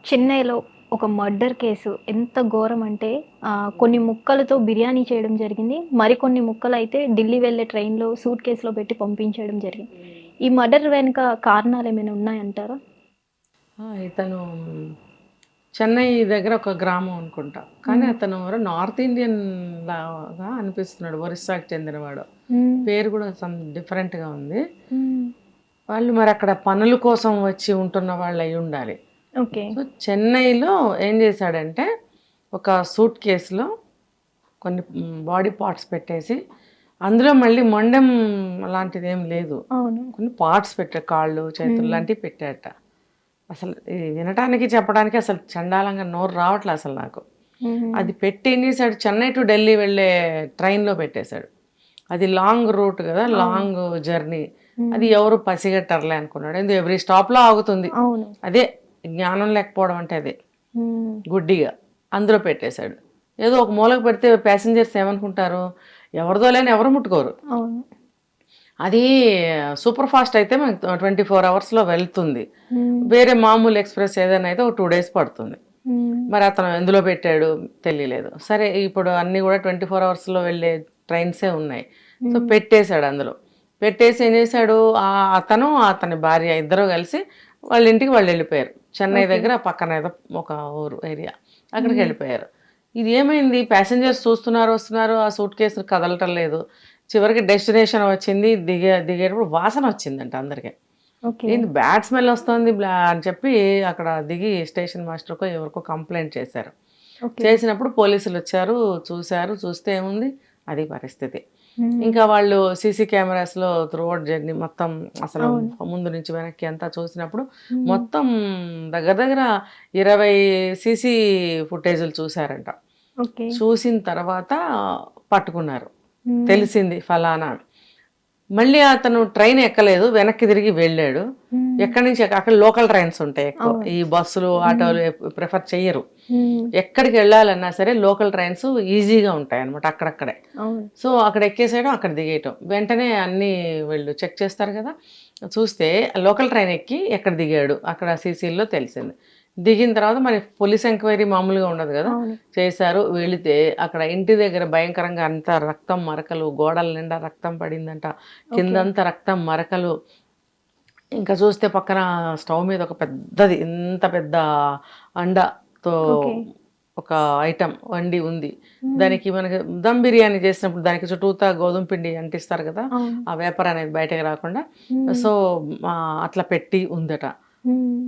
చెన్నైలో ఒక murder case ఎంత ఘోరం అంటే కొన్ని ముక్కలతో బిర్యానీ చేయడం జరిగింది. మరికొన్ని ముక్కలైతే ఢిల్లీ వెళ్ళే ట్రైన్‌లో సూట్ కేస్‌లో పెట్టి పంపించేయడం జరిగింది. ఈ మర్డర్ వెనుక కారణాలేమైనా ఉన్నాయంటారా? ఇతను చెన్నై దగ్గర ఒక గ్రామం అనుకుంటా. కానీ అతను ఎవరో నార్త్ ఇండియన్ లాగా అనిపిస్తున్నాడు. ఒరిస్సాకి చెందినవాడు. హ్మ్. పేరు కూడా సమ్ డిఫరెంట్‌గా ఉంది. హ్మ్. వాళ్ళు మరి అక్కడ పనుల కోసం వచ్చి ఉంటున్న వాళ్ళు అయి ఉండాలి. ఓకే. సో, చెన్నైలో ఏం చేశాడంటే ఒక సూట్ కేస్‌లో కొన్ని బాడీ పార్ట్స్ పెట్టేసి, అందులో మళ్ళీ మొండెం లాంటిదేం లేదు. అవును. కొన్ని పార్ట్స్ పెట్టాడు. కాళ్ళు, చేతులు లాంటివి పెట్టాడట. అసలు ఇది వినటానికి, చెప్పడానికి అసలు చండాలంగా నోరు రావట్లే అసలు నాకు. హుహు. అది పెట్టి ఏం చేశాడు, చెన్నై టు ఢిల్లీ వెళ్ళే ట్రైన్‌లో పెట్టేశాడు. అది లాంగ్ రూట్ కదా! అవును. Long journey. అది హ్మ్. ఎవరు పసిగట్టరులే అనుకున్నాడు. ఎందుకు ఎవ్రీ స్టాప్‌లో ఆగుతుంది. అవును. అదే జ్ఞానం లేకపోవడం అంటే అదే. హ్మ్. గుడ్డిగా. అందులో పెట్టేశాడు. ఏదో ఒక మూలకు పెడితే ప్యాసింజర్స్ ఏమనుకుంటారు, ఎవరిదో లేని ఎవరు ముట్టుకోరు. అవును. అది సూపర్ ఫాస్ట్ అయితే మనకు 24 అవర్స్‌లో వెళ్తుంది. హ్మ్. వేరే మామూలు ఎక్స్‌ప్రెస్ ఏదైనా అయితే ఒక 2 డేస్ పడుతుంది. హ్మ్. మరి అతను ఎందులో పెట్టాడు తెలియలేదు. సరే ఇప్పుడు అన్నీ కూడా 24 అవర్స్‌లో వెళ్ళే ట్రైన్సే ఉన్నాయి. సో, హ్మ్. పెట్టేశాడు అందులో. పెట్టేసి ఏం చేశాడు, అతను, అతని భార్య ఇద్దరు కలిసి వాళ్ళ ఇంటికి వాళ్ళు వెళ్ళిపోయారు. చెన్నై ఓకే. దగ్గర పక్కన ఏదో ఒక ఊరు ఏరియా. అక్కడికి హ్మ్. వెళ్ళిపోయారు. ఇది ఏమైంది, ప్యాసింజర్స్ చూస్తున్నారు, వస్తున్నారు, ఆ సూట్ కేసులు కదలటం లేదు. చివరికి డెస్టినేషన్ వచ్చింది. దిగేటప్పుడు వాసన వచ్చిందంట అందరికి. ఓకే. ఏంది బ్యాడ్ స్మెల్ వస్తుంది అని చెప్పి అక్కడ దిగి స్టేషన్ మాస్టర్‌కో ఎవరికో కంప్లెయింట్ చేశారు. ఓకే. చేసినప్పుడు పోలీసులు వచ్చారు, చూసారు. చూస్తే ఏముంది, అది పరిస్థితి. హ్మ్. ఇంకా వాళ్ళు సీసీ కెమెరాస్‌లో త్రూఅవుట్ జర్నీ మొత్తం అసలు అవును. ముందు నుంచి వెనక్కి అంతా చూసినప్పుడు హ్మ్. మొత్తం దగ్గర దగ్గర 20 సీసీ ఫుటేజులు చూసారంట. ఓకే. చూసిన తర్వాత పట్టుకున్నారు. హ్మ్. తెలిసింది ఫలానా అని. మళ్ళీ అతను ట్రైన్ ఎక్కలేదు. వెనక్కి తిరిగి వెళ్ళాడు. హ్మ్. ఎక్కడి నుంచి అక్కడ లోకల్ ట్రైన్స్ ఉంటాయి ఎక్కువ. అవును. ఈ బస్సులు, హ్మ్. ఆటోలు ప్రిఫర్ చెయ్యరు. హ్మ్. ఎక్కడికి వెళ్ళాలన్నా సరే లోకల్ ట్రైన్స్ ఈజీగా ఉంటాయన్నమాట అక్కడక్కడే. అవును. సో, అక్కడ ఎక్కేసేయడం, అక్కడ దిగేయటం. వెంటనే అన్నీ వీళ్ళు చెక్ చేస్తారు కదా! చూస్తే లోకల్ ట్రైన్ ఎక్కి ఎక్కడ దిగాడు, అక్కడ సీసీల్లో తెలిసింది. దిగిన తర్వాత మరి పోలీస్ ఎంక్వైరీ మామూలుగా ఉండదు గదా! అవును. చేశారు. వెళితే అక్కడ ఇంటి దగ్గర భయంకరంగా అంతా రక్తం మరకలు, గోడల నిండా రక్తం పడిందంట. ఓకే. కిందంతా రక్తం మరకలు. ఇంకా చూస్తే పక్కన స్టవ్ మీద ఒక పెద్దది, ఇంత పెద్ద అండతో ఓకే. ఒక ఐటెమ్ వండి ఉంది. హ్మ్. దానికి మనకి దమ్ బిర్యానీ చేసినప్పుడు దానికి చుట్టూతా గోధుమ పిండి అంటిస్తారు కదా! అవును. ఆ వేపర్ అనేది బయటకి రాకుండా. హ్మ్. సో, అట్లా పెట్టి ఉందట. హ్మ్.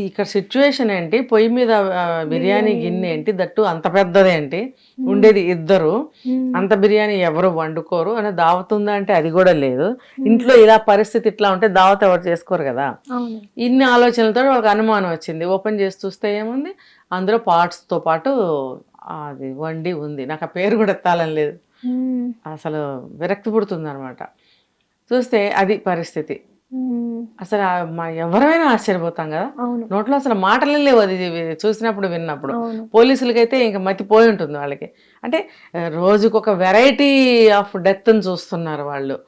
ఇక్కడ సిట్యుయేషన్ ఏంటి, పొయ్యి మీద బిర్యానీ బిర్యానీ గిన్నె ఉంది. ఏంటి, దట్టు అంత పెద్దదేంటి, హ్మ్. ఉండేది ఇద్దరు. హ్మ్. అంత బిర్యానీ ఎవరు వండుకోరు అని దావత్ ఉందా అంటే అది కూడా లేదు. హ్మ్. ఇంట్లో ఇలా పరిస్థితి ఇట్లా ఉంటే దావత్ ఎవరు చేసుకోరు కదా! అవును. ఇన్ని ఆలోచనలతో ఒక అనుమానం వచ్చింది. ఓపెన్ చేసి చూస్తే ఏముంది, అందులో పార్ట్స్‌తో పాటు అది వండి ఉంది. నాకు ఆ పేరు కూడా ఎత్తాలని లేదు. హ్మ్. అసలు విరక్తి పుడుతుందనమాట. చూస్తే అది పరిస్థితి. హ్మ్. అసలు ఎవరైనా ఆశ్చర్యపోతాం గదా! అవును. నోట్లో అసలు మాటలే లేవు అది చూసినప్పుడు, విన్నప్పుడు. అవును. పోలీసులకైతే ఇంక మతిపోయి ఉంటుంది వాళ్ళకి. అంటే రోజుకొక వెరైటీ ఆఫ్ డెత్‌ని చూస్తున్నారు వాళ్ళు.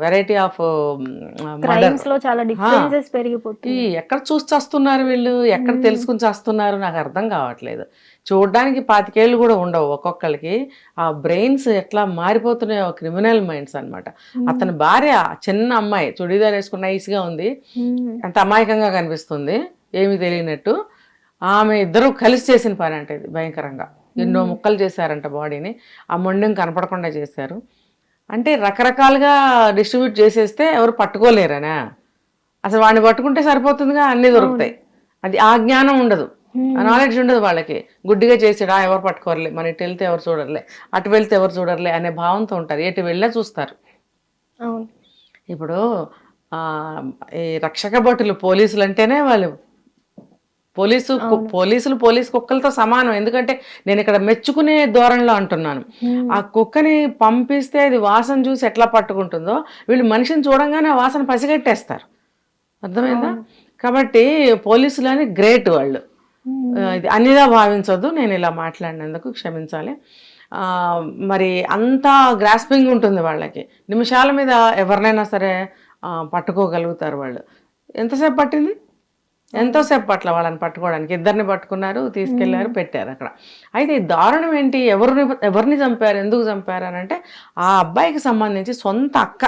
Variety of murder. క్రైమ్స్‌లో చాలా ఆ! డిఫరెన్సెస్ ఈ పెరిగిపోతున్నాయి. ఎక్కడ చూసి చస్తున్నారు వీళ్ళు? ఎక్కడ హ్మ్. తెలుసుకొని చస్తున్నారు? నాకు అర్థం కావట్లేదు. చూడ్డానికి 25 ఏళ్ళు గూడా ఉండవు ఒక్కొక్కళ్ళకి. ఆ బ్రెయిన్స్ ఎట్లా మారిపోతున్నాయో, క్రిమినల్ మైండ్స్ అన్నమాట. హ్మ్. అతని భార్య చిన్న అమ్మాయి చుడీదార్ ఏసుకొని నైస్‌గా ఉంది. హ్మ్. ఎంత అమాయకంగా కనిపిస్తుంది. ఏమీ తెలియనట్టు. ఆమె ఇద్దరు కలిసి చేసిన పనంట ఇది భయంకరంగా. ఎన్నో హ్మ్. ముక్కలు చేశారంట బాడీని. ఆ మొండెం కనపడకుండా చేశారు. అంటే రకరకాలుగా డిస్ట్రిబ్యూట్ చేసేస్తే ఎవరు పట్టుకోలేరనా? అసలు వాడిని పట్టుకుంటే సరిపోతుందిగా, అన్నీ అవును. దొరుకుతాయి. అది ఆ జ్ఞానం ఉండదు. ఆ హ్మ్. నాలెడ్జ్ ఉండదు వాళ్ళకి. గుడ్డిగా చేసాడు, ఎవరు పట్టుకోరులే, మన ఇటు వెళ్తే ఎవరు చూడరులే, అటు వెళ్తే ఎవరు చూడరులే అనే భావంతో ఉంటారు. ఎటు వెళ్ళా చూస్తారు. అవును. ఇప్పుడు ఆహ్, ఈ రక్షక భటులు పోలీసులంటేనే వాళ్ళు అవును. పోలీసు కుక్కలతో సమానం. ఎందుకంటే నేనిక్కడ మెచ్చుకునే ధోరణిలో అంటున్నాను. హ్మ్. ఆ కుక్కని పంపిస్తే అది వాసన చూసి ఎట్లా పట్టుకుంటుందో, వీళ్ళు మనిషిని చూడంగానే ఆ వాసన పసిగట్టేస్తారు. అర్థమైందా? అవును. కాబట్టి పోలీసులని గ్రేట్ వాళ్ళు. హ్మ్. ఇది అన్నిలా భావించొద్దు. నేనిలా మాట్లాడినందుకు క్షమించాలి. మరి అంత గ్రాస్పింగ్ ఉంటుంది వాళ్ళకి. నిమిషాల మీద ఎవరినైనా సరే పట్టుకోగలుగుతారు వాళ్ళు. ఎంతసేపు పట్టింది? ఎంతోసేపు పట్ల వాళ్ళని పట్టుకోవడానికి, ఇద్దరిని పట్టుకున్నారు, తీసుకెళ్లారు, పెట్టారు అక్కడ. అయితే ఈ దారుణం ఏంటి, ఎవరిని చంపారు, ఎందుకు చంపారు అని అంటే, ఆ అబ్బాయికి సంబంధించి సొంత అక్క,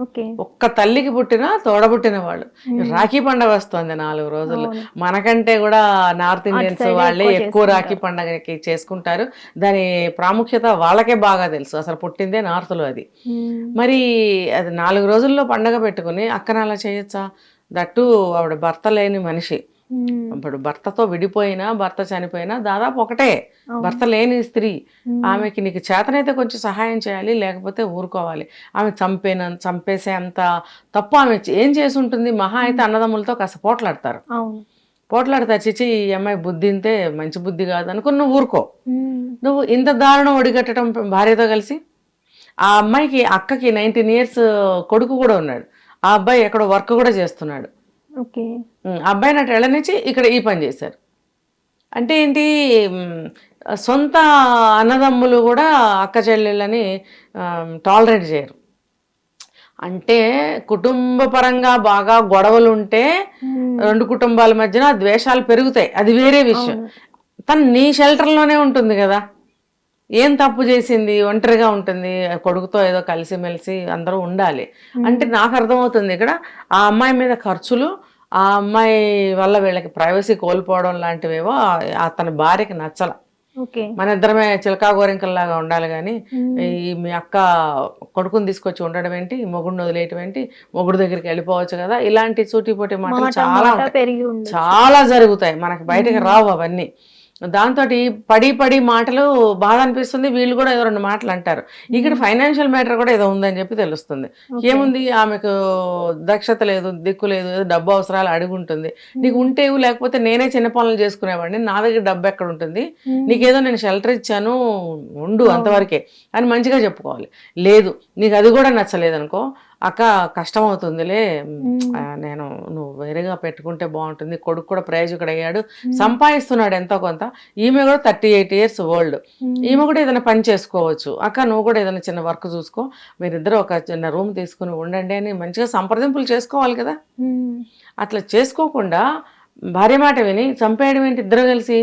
ఓకే. ఒక్క తల్లికి పుట్టిన తోడబుట్టిన వాళ్ళు. రాఖీ పండగ వస్తుంది 4 రోజుల్లో. మనకంటే కూడా నార్త్ ఇండియన్స్ వాళ్ళే ఎక్కువ రాఖీ పండగకి చేసుకుంటారు. దాని ప్రాముఖ్యత వాళ్ళకే బాగా తెలుసు, అసలు పుట్టిందే నార్త్లో అది. మరి అది 4 రోజుల్లో పండగ పెట్టుకుని అక్కన అలా చేయొచ్చా? దట్టు ఆవిడ భర్త లేని మనిషి. ఇప్పుడు భర్తతో విడిపోయినా, భర్త చనిపోయినా దాదాపు ఒకటే, భర్త లేని స్త్రీ. ఆమెకి నీకు చేతనైతే కొంచెం సహాయం చేయాలి, లేకపోతే ఊరుకోవాలి. ఆమె చంపేసే అంత తప్పు ఆమె ఏం చేసి ఉంటుంది? మహా అయితే అన్నదమ్ములతో కాస్త పోట్లాడతారు, చిచి ఈ అమ్మాయి బుద్ధి ఇంతే, మంచి బుద్ధి కాదు అనుకుని నువ్వు ఊరుకో. నువ్వు ఇంత దారుణం ఒడిగట్టడం భార్యతో కలిసి. ఆ అమ్మాయికి అక్కకి 19 years కొడుకు కూడా ఉన్నాడు. ఆ అబ్బాయి ఎక్కడో వర్క్ కూడా చేస్తున్నాడు. అబ్బాయిని అటు వెళ్ళనిచ్చి ఇక్కడ ఈ పని చేశారు. అంటే ఏంటి, సొంత అన్నదమ్ములు కూడా అక్క చెల్లెళ్ళని టాలరేట్ చేయరు. అంటే కుటుంబ పరంగా బాగా గొడవలు ఉంటే 2 కుటుంబాల మధ్యన ద్వేషాలు పెరుగుతాయి, అది వేరే విషయం. తను నీ షెల్టర్లోనే ఉంటుంది కదా, ఏం తప్పు చేసింది, ఒంటరిగా ఉంటుంది, కొడుకుతో ఏదో కలిసిమెలిసి అందరూ ఉండాలి. అంటే నాకు అర్థమవుతుంది ఇక్కడ ఆ అమ్మాయి మీద ఖర్చులు, ఆ అమ్మాయి వల్ల వీళ్ళకి ప్రైవసీ కోల్పోవడం లాంటివేవో అతని భార్యకి నచ్చల. మన ఇద్దరమే చిలకా గోరింకల్లాగా ఉండాలి కానీ ఈ మీ అక్క కొడుకుని తీసుకొచ్చి ఉండడం ఏంటి, మొగుడిని వదిలేయటం ఏంటి, మొగుడు దగ్గరికి వెళ్ళిపోవచ్చు కదా, ఇలాంటి సూటిపోటి మాటలు చాలా జరుగుతాయి, మనకి బయటకు రావు అవన్నీ. దాంతో పడి మాటలు బాధ అనిపిస్తుంది. వీళ్ళు కూడా ఏదో 2 మాటలు అంటారు. ఇక్కడ ఫైనాన్షియల్ మ్యాటర్ కూడా ఏదో ఉందని చెప్పి తెలుస్తుంది. ఏముంది, ఆమెకు దక్షత లేదు, దిక్కు లేదు, ఏదో డబ్బు అవసరాలు అడుగుంటుంది. నీకు ఉంటే లేకపోతే నేనే చిన్న పనులు చేసుకునేవాడిని, నా దగ్గర డబ్బు ఎక్కడ ఉంటుంది, నీకేదో నేను షెల్టర్ ఇచ్చాను ఉండు అంతవరకే అని మంచిగా చెప్పుకోవాలి. లేదు నీకు అది కూడా నచ్చలేదు అనుకో, అక్క కష్టం అవుతుందిలే, నువ్వు వేరేగా పెట్టుకుంటే బాగుంటుంది, కొడుకు కూడా ప్రయోజకుడు అయ్యాడు, సంపాదిస్తున్నాడు ఎంతో కొంత, ఈమె కూడా 38 years ఓల్డ్, ఈమె కూడా ఏదైనా పని చేసుకోవచ్చు, అక్క నువ్వు కూడా ఏదైనా చిన్న వర్క్ చూసుకో, మీరిద్దరు ఒక చిన్న రూమ్ తీసుకుని ఉండండి అని మంచిగా సంప్రదింపులు చేసుకోవాలి కదా. అట్లా చేసుకోకుండా భార్య మాట విని చంపేయడం ఏంటి ఇద్దరు కలిసి?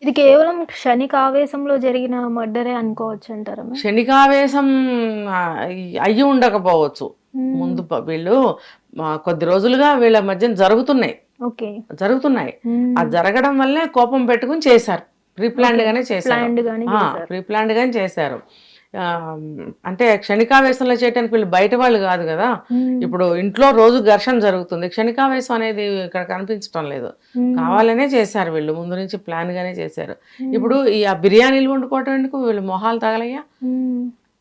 ఇది కేవలం క్షణికావేశంలో జరిగిన మర్డరే అనుకోవచ్చు అంటారా? క్షణికావేశం అయ్యి ఉండకపోవచ్చు. ముందు వీళ్ళు కొద్ది రోజులుగా వీళ్ళ మధ్య జరుగుతున్నాయి. అది జరగడం వల్లే కోపం పెట్టుకుని చేశారు, ప్రీప్లాన్డ్ గానే చేశారు. అంటే క్షణికావేశంలో చేయడానికి వీళ్ళు బయట వాళ్ళు కాదు కదా. ఇప్పుడు ఇంట్లో రోజు ఘర్షణ జరుగుతుంది, క్షణికావేశం అనేది ఇక్కడ కనిపించడం లేదు, కావాలనే చేశారు వీళ్ళు, ముందు నుంచి ప్లాన్ గానే చేశారు. ఇప్పుడు ఆ బిర్యానీలు వండుకోవటం ఎందుకు, వీళ్ళు మొహాలు తగలయ్యా.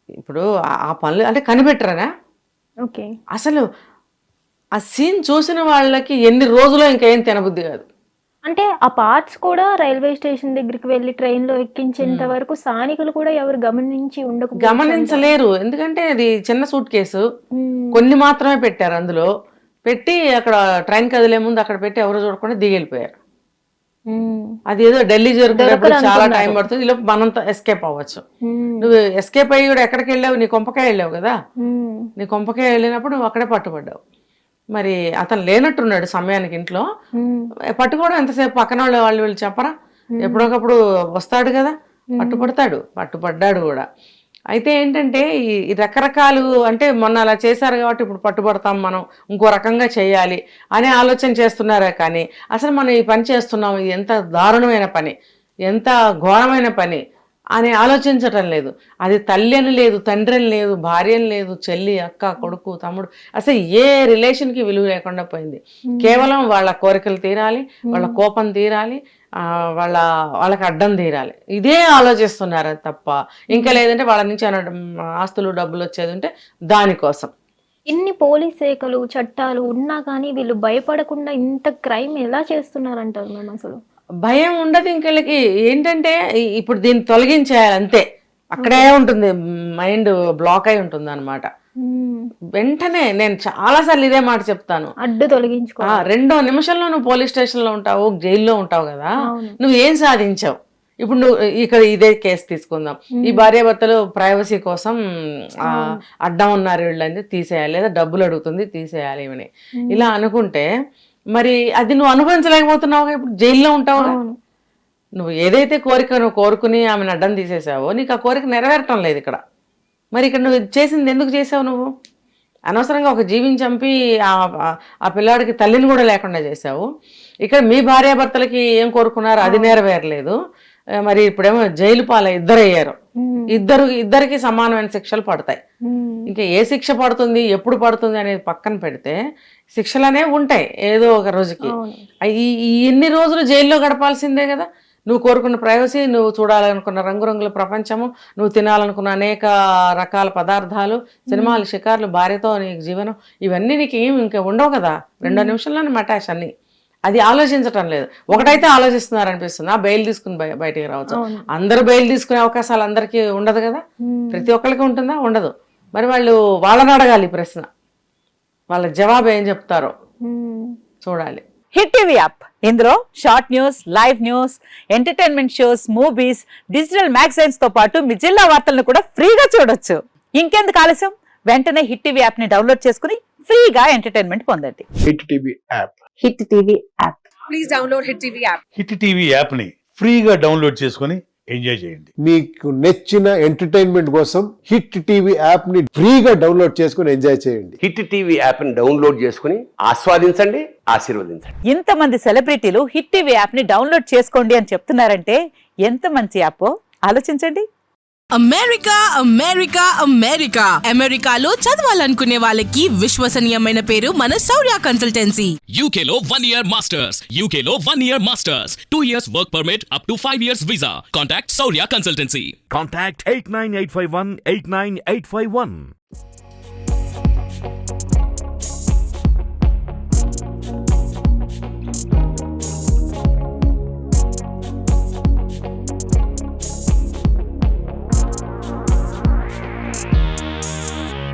ఇప్పుడు ఆ పనులు అంటే కనిపెట్టరనా? అసలు ఆ సీన్ చూసిన వాళ్ళకి ఎన్ని రోజులు ఇంకేం తినబుద్ధి కాదు. అంటే ఆ పార్ట్స్ కూడా రైల్వే స్టేషన్ దగ్గరికి వెళ్ళి ట్రైన్ లో ఎక్కించేంత వరకు స్థానికులు కూడా ఎవరు గమనించలేరు. ఎందుకంటే అది చిన్న సూట్ కేసు, కొన్ని మాత్రమే పెట్టారు, అందులో పెట్టి అక్కడ ట్రైన్ కదిలే ముందు అక్కడ పెట్టి ఎవరు చూడకుండా దిగెళ్ళిపోయారు. అది ఏదో ఢిల్లీ జరుగుతున్నప్పుడు చాలా టైం పడుతుంది, ఇలా మనంతా ఎస్కేప్ అవ్వచ్చు. నువ్వు ఎస్కేప్ అయ్యి కూడా ఎక్కడికి వెళ్ళావు, నీ కొంపకాయ వెళ్ళావు కదా, నీ కొంపకాయ వెళ్ళినప్పుడు నువ్వు అక్కడే పట్టుబడ్డావు. మరి అతను లేనట్టున్నాడు సమయానికి ఇంట్లో, పట్టుకోవడం ఎంతసేపు, పక్కన వాళ్ళు వీళ్ళు చెప్పరా, ఎప్పుడొకప్పుడు వస్తాడు కదా, పట్టుపడ్డాడు కూడా. అయితే ఏంటంటే ఈ రకరకాలు, అంటే మొన్న అలా చేశారు కాబట్టి ఇప్పుడు పట్టుబడతాం, మనం ఇంకో రకంగా చేయాలి అనే ఆలోచన చేస్తున్నారా కానీ అసలు మనం ఈ పని చేస్తున్నాం, ఇది ఎంత దారుణమైన పని, ఎంత ఘోరమైన పని అని ఆలోచించటం లేదు. అది తల్లి అని లేదు, తండ్రి అని లేదు, భార్య అని లేదు, చెల్లి, అక్క, కొడుకు, తమ్ముడు, అసలు ఏ రిలేషన్కి విలువ లేకుండా పోయింది. కేవలం వాళ్ళ కోరికలు తీరాలి, వాళ్ళ కోపం తీరాలి, వాళ్ళకి అడ్డం తీరాలి, ఇదే ఆలోచిస్తున్నారు తప్ప ఇంకా లేదంటే వాళ్ళ నుంచి ఆస్తులు డబ్బులు వచ్చేది ఉంటే దానికోసం. ఇన్ని పోలీస్ శాఖలు చట్టాలు ఉన్నా కానీ వీళ్ళు భయపడకుండా ఇంత క్రైమ్ ఎలా చేస్తున్నారంటారు మేము? అసలు భయం ఉండదు ఇంకెళ్ళకి. ఏంటంటే ఇప్పుడు దీన్ని తొలగించేయాలి అంతే, అక్కడే ఉంటుంది, మైండ్ బ్లాక్ అయి ఉంటుంది అనమాట. వెంటనే నేను చాలాసార్లు ఇదే మాట చెప్తాను, అడ్డు తొలగించుకో. 2 నిమిషంలో నువ్వు పోలీస్ స్టేషన్లో ఉంటావు, జైల్లో ఉంటావు కదా, నువ్వు ఏం సాధించావు? ఇప్పుడు నువ్వు ఇక్కడ ఇదే కేసు తీసుకుందాం, ఈ భార్యాభర్తలు ప్రైవసీ కోసం అడ్డం ఉన్నారు వీళ్ళని తీసేయాలి, లేదా డబ్బులు అడుగుతుంది తీసేయాలి ఇవని ఇలా అనుకుంటే మరి అది నువ్వు అనుభవించలేకపోతున్నావు, ఇప్పుడు జైల్లో ఉంటావు. అవును. నువ్వు ఏదైతే కోరిక నువ్వు కోరుకుని ఆమెను అడ్డం తీసేసావో నీకు ఆ కోరిక నెరవేరటం లేదు ఇక్కడ. మరి ఇక్కడ నువ్వు చేసింది ఎందుకు చేసావు? నువ్వు అనవసరంగా ఒక జీవిని చంపి ఆ పిల్లాడికి తల్లిని కూడా లేకుండా చేసావు. ఇక్కడ మీ భార్యాభర్తలకి ఏం కోరుకున్నారో అది నెరవేరలేదు. మరి ఇప్పుడేమో జైలు పాలై ఇద్దరు అయ్యారు. ఇద్దరికి సమానమైన శిక్షలు పడతాయి. ఇంకా ఏ శిక్ష పడుతుంది, ఎప్పుడు పడుతుంది అనేది పక్కన పెడితే శిక్షలు అనేవి ఉంటాయి ఏదో ఒక రోజుకి. ఈ ఎన్ని రోజులు జైల్లో గడపాల్సిందే కదా. నువ్వు కోరుకున్న ప్రైవసీ, నువ్వు చూడాలనుకున్న రంగురంగుల ప్రపంచము, నువ్వు తినాలనుకున్న అనేక రకాల పదార్థాలు, సినిమాలు, షికార్లు, భార్యతో నీకు జీవనం, ఇవన్నీ నీకు ఏమి ఇంకా ఉండవు కదా. 2 నిమిషంలోనే మటాష్ అన్ని. అది ఆలోచించటం లేదు. ఒకటైతే ఆలోచిస్తున్నారు అనిపిస్తుంది, బెయిల్ తీసుకుని బయటికి రావచ్చు. అందరూ బెయిల్ తీసుకునే అవకాశాలు అందరికీ ఉండదు కదా. ప్రతి ఒక్కరికి ఉంటుందా? ఉండదు. మరి వాళ్ళని అడగాలి ఈ ప్రశ్న, వాళ్ళ జవాబు ఏం చెప్తారో చూడాలి. హిట్ టీవీ యాప్, ఇందులో short news, live news, entertainment shows, movies, digital magazines తో పాటు మీ జిల్లా వార్తలను కూడా ఫ్రీగా చూడొచ్చు. ఇంకెందుకు ఆలస్యం, వెంటనే హిట్ టీవీ యాప్ ని డౌన్లోడ్ చేసుకుని ఫ్రీగా ఎంటర్టైన్మెంట్ పొందండి. Hit TV app. Hit TV app. Please download hit TV app. Hit TV app ని ఫ్రీగా డౌన్లోడ్ చేసుకొని ఎంజాయ్ చేయండి. మీకు నచ్చిన ఎంటర్టైన్మెంట్ కోసం హిట్ టీవీ యాప్ ని ఫ్రీగా డౌన్లోడ్ చేసుకుని ఎంజాయ్ చేయండి. హిట్ టీవీ యాప్ ని డౌన్లోడ్ చేసుకుని ఆస్వాదించండి, ఆశీర్వదించండి. ఇంతమంది సెలబ్రిటీలు హిట్ టీవీ యాప్ ని డౌన్లోడ్ చేసుకోండి అని చెప్తున్నారంటే ఎంత మంచి యాప్ ఆలోచించండి. అమెరికా అమెరికా అమెరికా అమెరికాలో చదవాలనుకునే వాళ్ళకి విశ్వసనీయమైన పేరు మన శౌర్య కన్సల్టెన్సీ. UK లో 1 year masters. UK లో 1 year masters. 2 years work permit up to 5 years visa. Contact Saurya Consultancy. Contact 89851 89851.